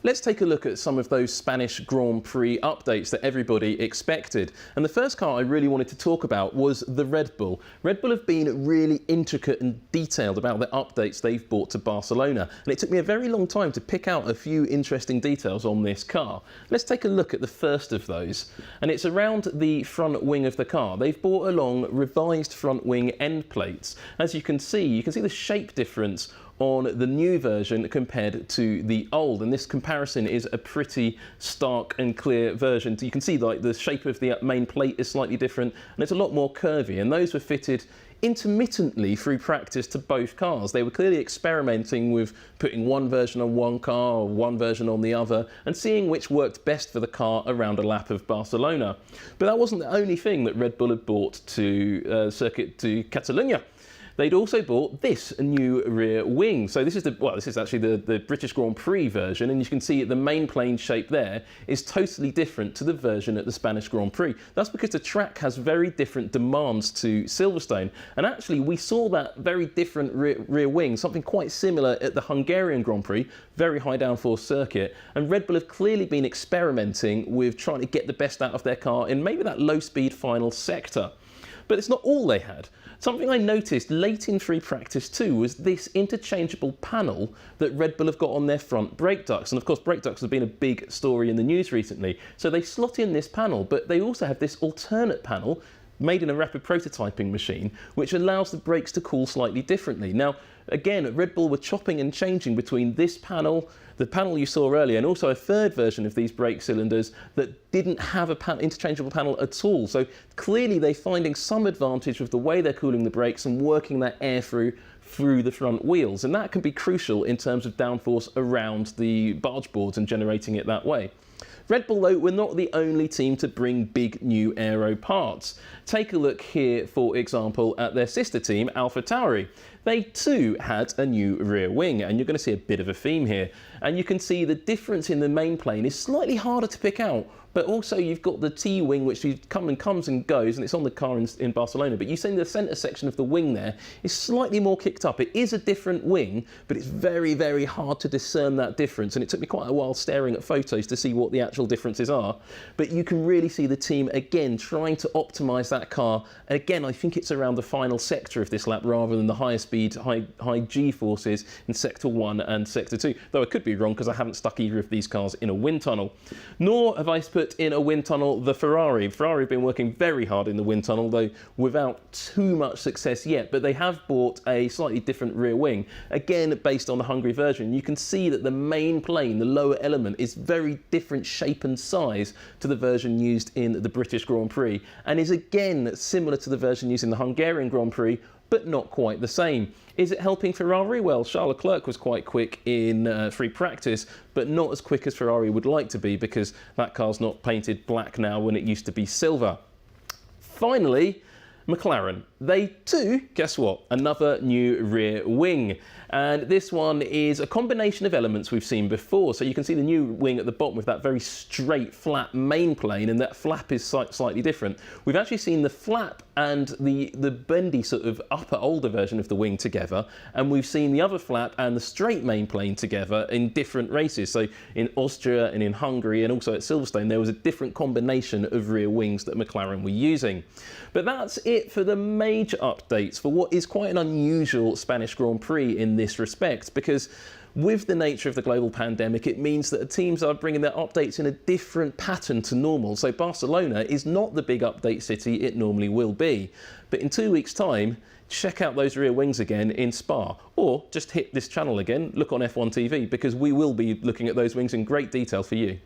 Let's take a look at some of those Spanish Grand Prix updates that everybody expected. And the first car I really wanted to talk about was the Red Bull. Red Bull have been really intricate and detailed about the updates they've brought to Barcelona. And it took me a very long time to pick out a few interesting details on this car. Let's take a look at the first of those. And it's around the front wing of the car. They've brought along revised front wing end plates. As you can see the shape difference on the new version compared to the old, and this comparison is a pretty stark and clear version. So you can see like the shape of the main plate is slightly different and it's a lot more curvy, and those were fitted intermittently through practice to both cars. They were clearly experimenting with putting one version on one car or one version on the other and seeing which worked best for the car around a lap of Barcelona. But that wasn't the only thing that Red Bull had brought to circuit to Catalonia. They'd also bought this new rear wing. So this is actually the British Grand Prix version, and you can see the main plane shape there is totally different to the version at the Spanish Grand Prix. That's because the track has very different demands to Silverstone, and actually we saw that very different rear wing, something quite similar at the Hungarian Grand Prix, very high downforce circuit, and Red Bull have clearly been experimenting with trying to get the best out of their car in maybe that low speed final sector. But it's not all they had. Something I noticed late in free practice too was this interchangeable panel that Red Bull have got on their front brake ducts. And of course, brake ducts have been a big story in the news recently. So they slot in this panel, but they also have this alternate panel made in a rapid prototyping machine, which allows the brakes to cool slightly differently. Now, again, Red Bull were chopping and changing between this panel, the panel you saw earlier, and also a third version of these brake cylinders that didn't have an interchangeable panel at all. So clearly they're finding some advantage with the way they're cooling the brakes and working that air through the front wheels. And that can be crucial in terms of downforce around the barge boards and generating it that way. Red Bull, though, were not the only team to bring big new aero parts. Take a look here, for example, at their sister team, AlphaTauri. They too had a new rear wing, and you're going to see a bit of a theme here. And you can see the difference in the main plane is slightly harder to pick out, but also you've got the T-wing, which comes and goes, and it's on the car in Barcelona, but you see the centre section of the wing there is slightly more kicked up. It is a different wing, but it's very, very hard to discern that difference, and it took me quite a while staring at photos to see what the actual differences are. But you can really see the team, again, trying to optimise that car. And again, I think it's around the final sector of this lap rather than the higher speed, high G forces in Sector 1 and Sector 2, though I could be wrong because I haven't stuck either of these cars in a wind tunnel. Nor have I put in a wind tunnel the Ferrari. Ferrari have been working very hard in the wind tunnel, though without too much success yet, but they have bought a slightly different rear wing, again based on the Hungary version. You can see that the main plane, the lower element, is very different shape and size to the version used in the British Grand Prix, and is again similar to the version used in the Hungarian Grand Prix, but not quite the same. Is it helping Ferrari? Well, Charles Leclerc was quite quick in free practice, but not as quick as Ferrari would like to be, because that car's not painted black now when it used to be silver. Finally, McLaren. They too, guess what? Another new rear wing. And this one is a combination of elements we've seen before. So you can see the new wing at the bottom with that very straight, flat main plane, and that flap is slightly different. We've actually seen the flap and the bendy sort of upper older version of the wing together, and we've seen the other flap and the straight main plane together in different races. So in Austria and in Hungary and also at Silverstone, there was a different combination of rear wings that McLaren were using. But that's it for the major updates for what is quite an unusual Spanish Grand Prix in this respect, because with the nature of the global pandemic, it means that teams are bringing their updates in a different pattern to normal. So Barcelona is not the big update city it normally will be. But in 2 weeks' time, check out those rear wings again in Spa, or just hit this channel again, look on F1 TV, because we will be looking at those wings in great detail for you.